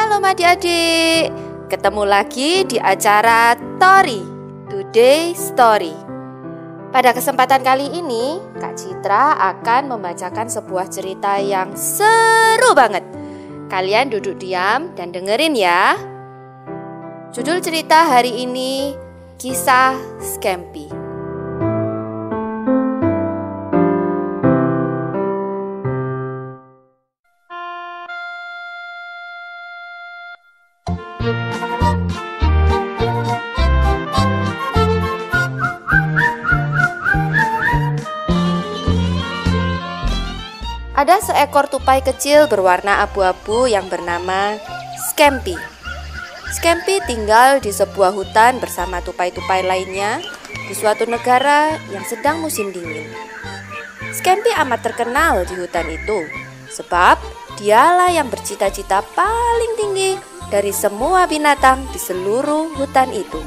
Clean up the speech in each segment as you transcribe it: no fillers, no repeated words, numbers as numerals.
Shalom adik-adik, ketemu lagi di acara Tori Today Story. Pada kesempatan kali ini, Kak Citra akan membacakan sebuah cerita yang seru banget. Kalian duduk diam dan dengerin ya. Judul cerita hari ini, Kisah Scampi. Ada seekor tupai kecil berwarna abu-abu yang bernama Scampi. Scampi tinggal di sebuah hutan bersama tupai-tupai lainnya di suatu negara yang sedang musim dingin. Scampi amat terkenal di hutan itu, sebab dialah yang bercita-cita paling tinggi dari semua binatang di seluruh hutan itu.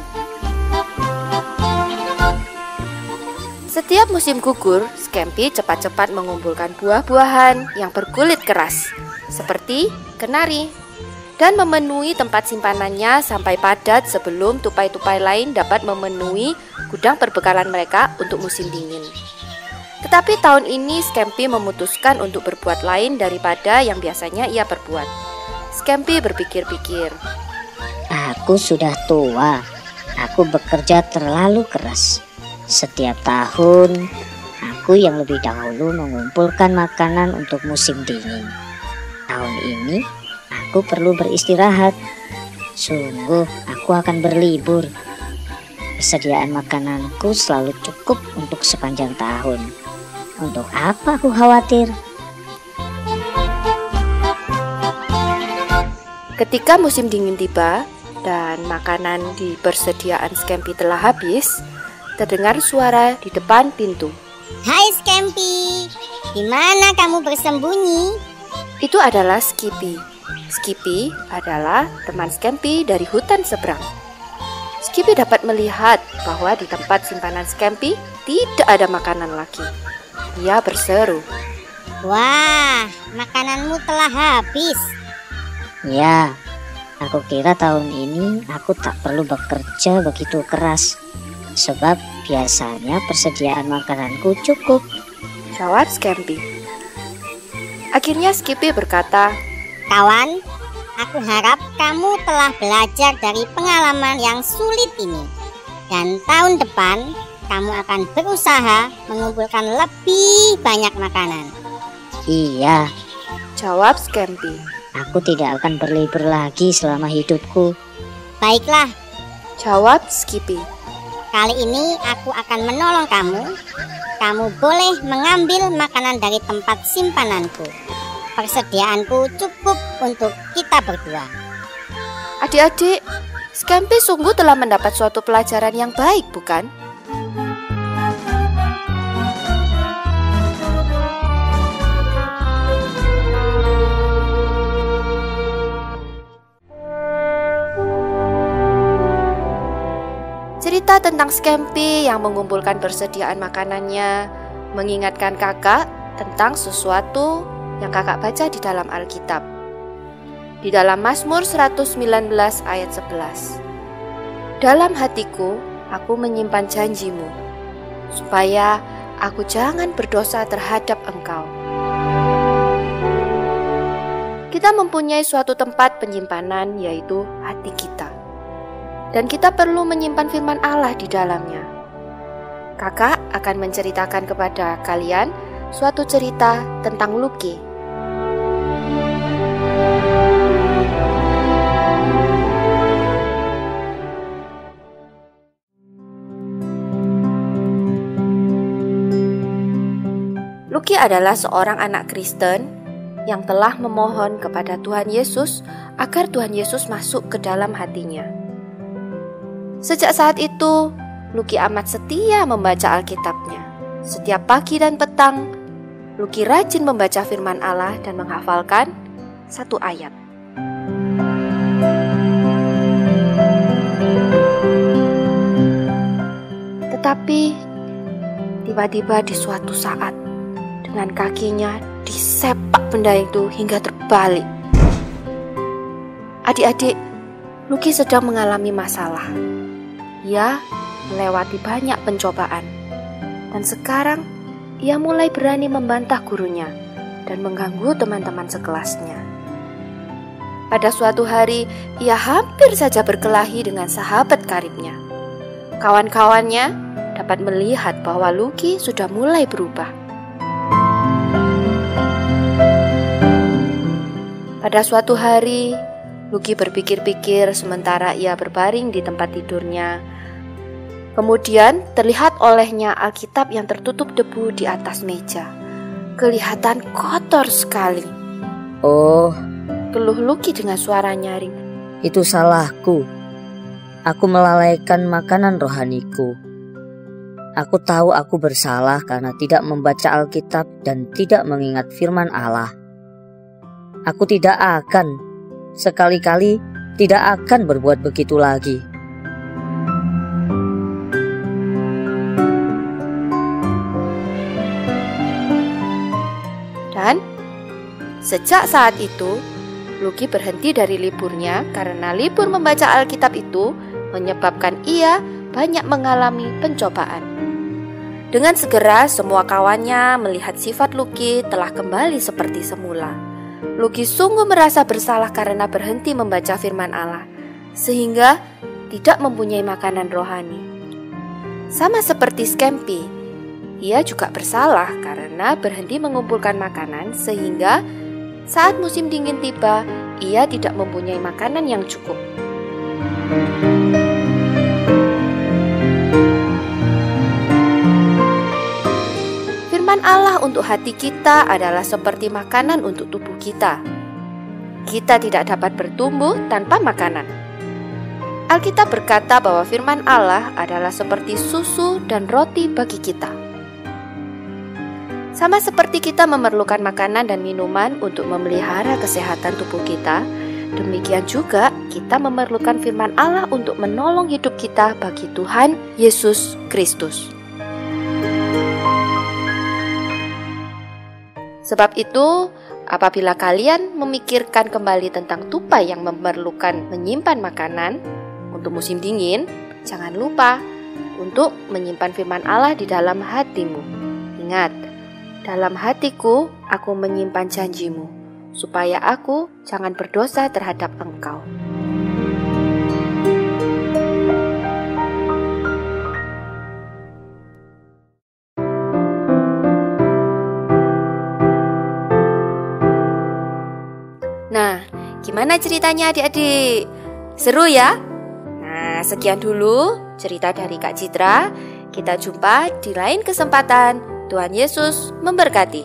Setiap musim gugur, Scampi cepat-cepat mengumpulkan buah-buahan yang berkulit keras, seperti kenari, dan memenuhi tempat simpanannya sampai padat sebelum tupai-tupai lain dapat memenuhi gudang perbekalan mereka untuk musim dingin. Tetapi tahun ini Scampi memutuskan untuk berbuat lain daripada yang biasanya ia perbuat. Scampi berpikir-pikir, "Aku sudah tua, aku bekerja terlalu keras. Setiap tahun, aku yang lebih dahulu mengumpulkan makanan untuk musim dingin. Tahun ini, aku perlu beristirahat. Sungguh, aku akan berlibur. Persediaan makananku selalu cukup untuk sepanjang tahun. Untuk apa aku khawatir?" Ketika musim dingin tiba dan makanan di persediaan Scampi telah habis, terdengar suara di depan pintu. "Hai Scampi, di mana kamu bersembunyi?" Itu adalah Skippy. Skippy adalah teman Scampi dari hutan seberang. Skippy dapat melihat bahwa di tempat simpanan Scampi tidak ada makanan lagi. Dia berseru, "Wah, makananmu telah habis." "Ya, aku kira tahun ini aku tak perlu bekerja begitu keras. Sebab biasanya persediaan makananku cukup," jawab Scampi. Akhirnya Skippy berkata, "Kawan, aku harap kamu telah belajar dari pengalaman yang sulit ini. Dan tahun depan, kamu akan berusaha mengumpulkan lebih banyak makanan." "Iya," jawab Scampi. "aku tidak akan berlibur lagi selama hidupku." "Baiklah, jawab Skippy. kali ini aku akan menolong kamu. Kamu boleh mengambil makanan dari tempat simpananku. Persediaanku cukup untuk kita berdua." Adik-adik, Scampi sungguh telah mendapat suatu pelajaran yang baik, bukan? Cerita tentang Scampi yang mengumpulkan persediaan makanannya mengingatkan kakak tentang sesuatu yang kakak baca di dalam Alkitab. Di dalam Mazmur 119 ayat 11. "Dalam hatiku aku menyimpan janjimu, supaya aku jangan berdosa terhadap Engkau." Kita mempunyai suatu tempat penyimpanan, yaitu hati kita. Dan kita perlu menyimpan firman Allah di dalamnya. Kakak akan menceritakan kepada kalian suatu cerita tentang Lucky. Lucky adalah seorang anak Kristen yang telah memohon kepada Tuhan Yesus agar Tuhan Yesus masuk ke dalam hatinya. Sejak saat itu, Lucky amat setia membaca Alkitabnya. Setiap pagi dan petang, Lucky rajin membaca firman Allah dan menghafalkan satu ayat. Tetapi, tiba-tiba di suatu saat, dengan kakinya disepak benda itu hingga terbalik. Adik-adik, Lucky sedang mengalami masalah. Ia melewati banyak pencobaan. Dan sekarang ia mulai berani membantah gurunya dan mengganggu teman-teman sekelasnya. Pada suatu hari, ia hampir saja berkelahi dengan sahabat karibnya. Kawan-kawannya dapat melihat bahwa Lucky sudah mulai berubah. Pada suatu hari, Lucky berpikir-pikir sementara ia berbaring di tempat tidurnya. Kemudian terlihat olehnya Alkitab yang tertutup debu di atas meja. Kelihatan kotor sekali. Oh, Keluh Lucky dengan suara nyaring. itu salahku. Aku melalaikan makanan rohaniku. Aku tahu aku bersalah karena tidak membaca Alkitab dan tidak mengingat firman Allah. Aku tidak akan, sekali-kali tidak akan berbuat begitu lagi. Dan sejak saat itu, Lucky berhenti dari liburnya karena libur membaca Alkitab itu menyebabkan ia banyak mengalami pencobaan. Dengan segera semua kawannya melihat sifat Lucky telah kembali seperti semula. Lucky sungguh merasa bersalah karena berhenti membaca firman Allah, sehingga tidak mempunyai makanan rohani. Sama seperti Scampi, ia juga bersalah karena berhenti mengumpulkan makanan sehingga saat musim dingin tiba, ia tidak mempunyai makanan yang cukup. Firman Allah untuk hati kita adalah seperti makanan untuk tubuh kita. Kita tidak dapat bertumbuh tanpa makanan. Alkitab berkata bahwa firman Allah adalah seperti susu dan roti bagi kita. Sama seperti kita memerlukan makanan dan minuman untuk memelihara kesehatan tubuh kita, demikian juga kita memerlukan firman Allah untuk menolong hidup kita bagi Tuhan Yesus Kristus. Sebab itu, apabila kalian memikirkan kembali tentang tupai yang memerlukan menyimpan makanan untuk musim dingin, jangan lupa untuk menyimpan firman Allah di dalam hatimu. Ingat, dalam hatiku aku menyimpan janjimu, supaya aku jangan berdosa terhadap engkau. Nah, gimana ceritanya adik-adik? Seru ya? Nah, sekian dulu cerita dari Kak Citra. Kita jumpa di lain kesempatan. Tuhan Yesus memberkati.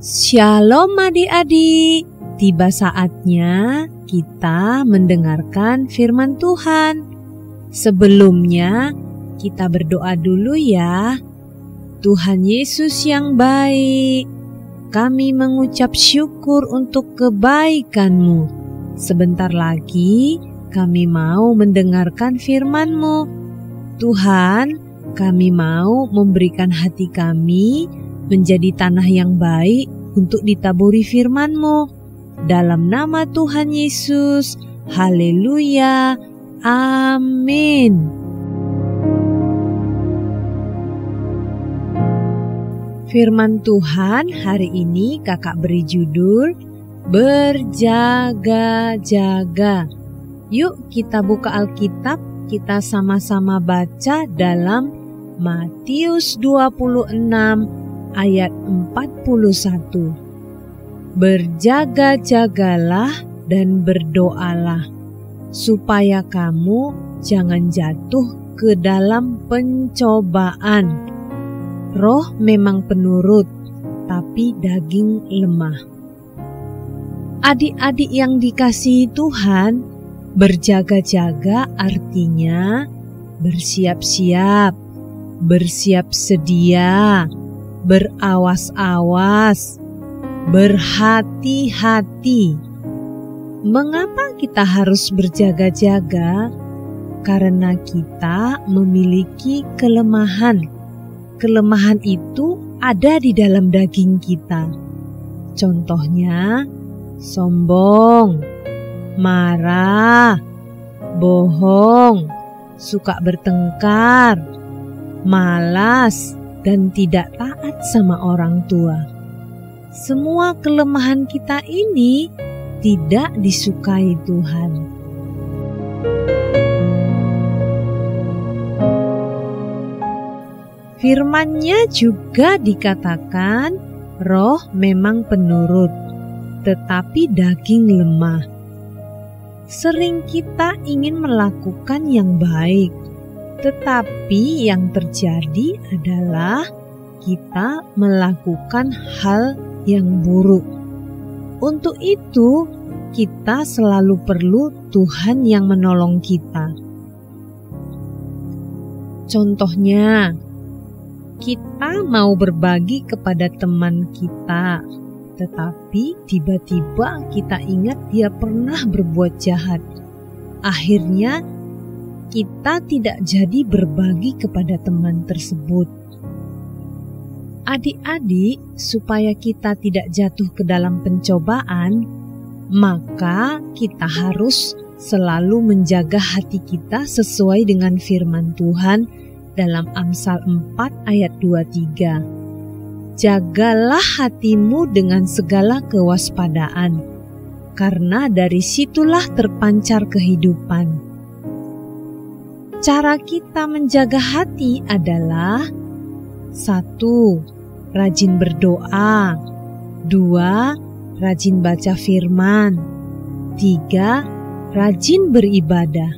Shalom adik-adik. Tiba saatnya kita mendengarkan firman Tuhan. Sebelumnya kita berdoa dulu ya. Tuhan Yesus yang baik, kami mengucap syukur untuk kebaikan-Mu. Sebentar lagi kami mau mendengarkan firman-Mu. Tuhan, kami mau memberikan hati kami menjadi tanah yang baik untuk ditaburi firman-Mu. Dalam nama Tuhan Yesus, haleluya, amin. Firman Tuhan hari ini kakak beri judul Berjaga-jaga. Yuk kita buka Alkitab, kita sama-sama baca dalam Matius 26 ayat 41. Berjaga-jagalah dan berdoalah, supaya kamu jangan jatuh ke dalam pencobaan. Roh memang penurut, tapi daging lemah. Adik-adik yang dikasihi Tuhan, berjaga-jaga artinya bersiap-siap, bersiap sedia, berawas-awas, berhati-hati. Mengapa kita harus berjaga-jaga? Karena kita memiliki kelemahan. Kelemahan itu ada di dalam daging kita. Contohnya, sombong, marah, bohong, suka bertengkar, malas, dan tidak taat sama orang tua. Semua kelemahan kita ini tidak disukai Tuhan. Firman-Nya juga dikatakan, roh memang penurut, tetapi daging lemah. Sering kita ingin melakukan yang baik, tetapi yang terjadi adalah kita melakukan hal yang buruk. Untuk itu, kita selalu perlu Tuhan yang menolong kita. Contohnya, kita mau berbagi kepada teman kita, tetapi tiba-tiba kita ingat dia pernah berbuat jahat. Akhirnya, kita tidak jadi berbagi kepada teman tersebut. Adik-adik, supaya kita tidak jatuh ke dalam pencobaan, maka kita harus selalu menjaga hati kita sesuai dengan firman Tuhan dalam Amsal 4 ayat 23. Jagalah hatimu dengan segala kewaspadaan, karena dari situlah terpancar kehidupan. Cara kita menjaga hati adalah 1. Rajin berdoa, 2. Rajin baca firman, 3. Rajin beribadah.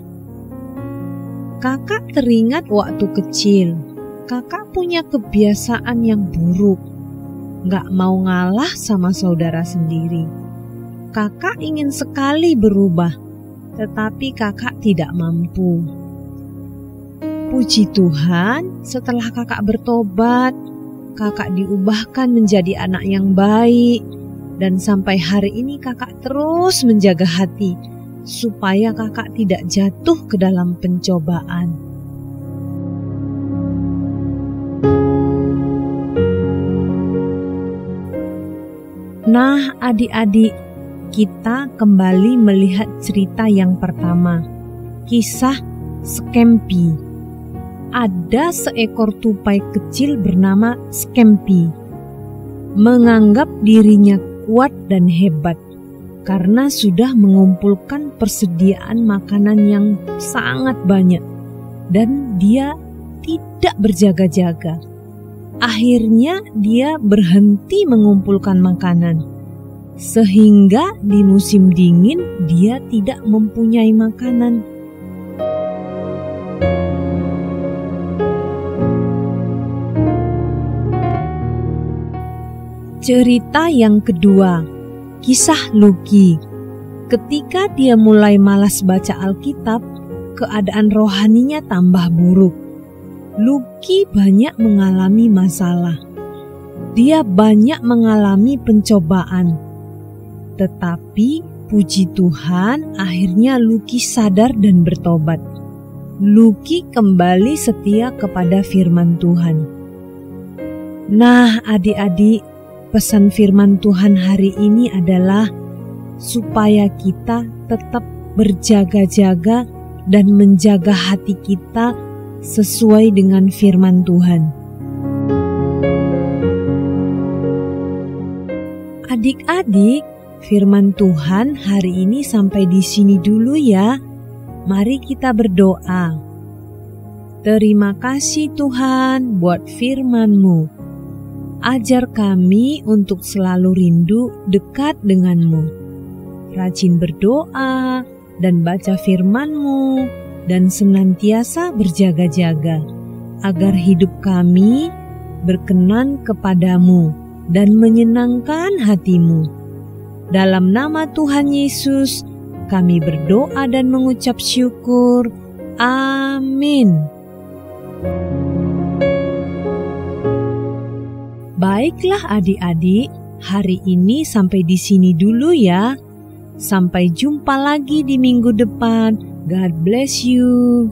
Kakak teringat waktu kecil, kakak punya kebiasaan yang buruk, gak mau ngalah sama saudara sendiri. Kakak ingin sekali berubah, tetapi kakak tidak mampu. Puji Tuhan, setelah kakak bertobat, kakak diubahkan menjadi anak yang baik, dan sampai hari ini kakak terus menjaga hati, supaya kakak tidak jatuh ke dalam pencobaan. Nah, adik-adik, kita kembali melihat cerita yang pertama, kisah Skempi. Ada seekor tupai kecil bernama Skempi, menganggap dirinya kuat dan hebat karena sudah mengumpulkan persediaan makanan yang sangat banyak dan dia tidak berjaga-jaga. Akhirnya dia berhenti mengumpulkan makanan, sehingga di musim dingin dia tidak mempunyai makanan. Cerita yang kedua, kisah Luki. Ketika dia mulai malas baca Alkitab, keadaan rohaninya tambah buruk. Luki banyak mengalami masalah. Dia banyak mengalami pencobaan. Tetapi puji Tuhan, akhirnya Luki sadar dan bertobat. Luki kembali setia kepada firman Tuhan. Nah, adik-adik, pesan firman Tuhan hari ini adalah supaya kita tetap berjaga-jaga dan menjaga hati kita sesuai dengan firman Tuhan. Adik-adik, firman Tuhan hari ini sampai di sini dulu ya. Mari kita berdoa. Terima kasih Tuhan buat firman-Mu. Ajar kami untuk selalu rindu dekat denganmu, rajin berdoa dan baca firman-Mu, dan senantiasa berjaga-jaga, agar hidup kami berkenan kepadamu dan menyenangkan hati-Mu. Dalam nama Tuhan Yesus, kami berdoa dan mengucap syukur. Amin. Baiklah adik-adik, hari ini sampai di sini dulu ya. Sampai jumpa lagi di minggu depan. God bless you.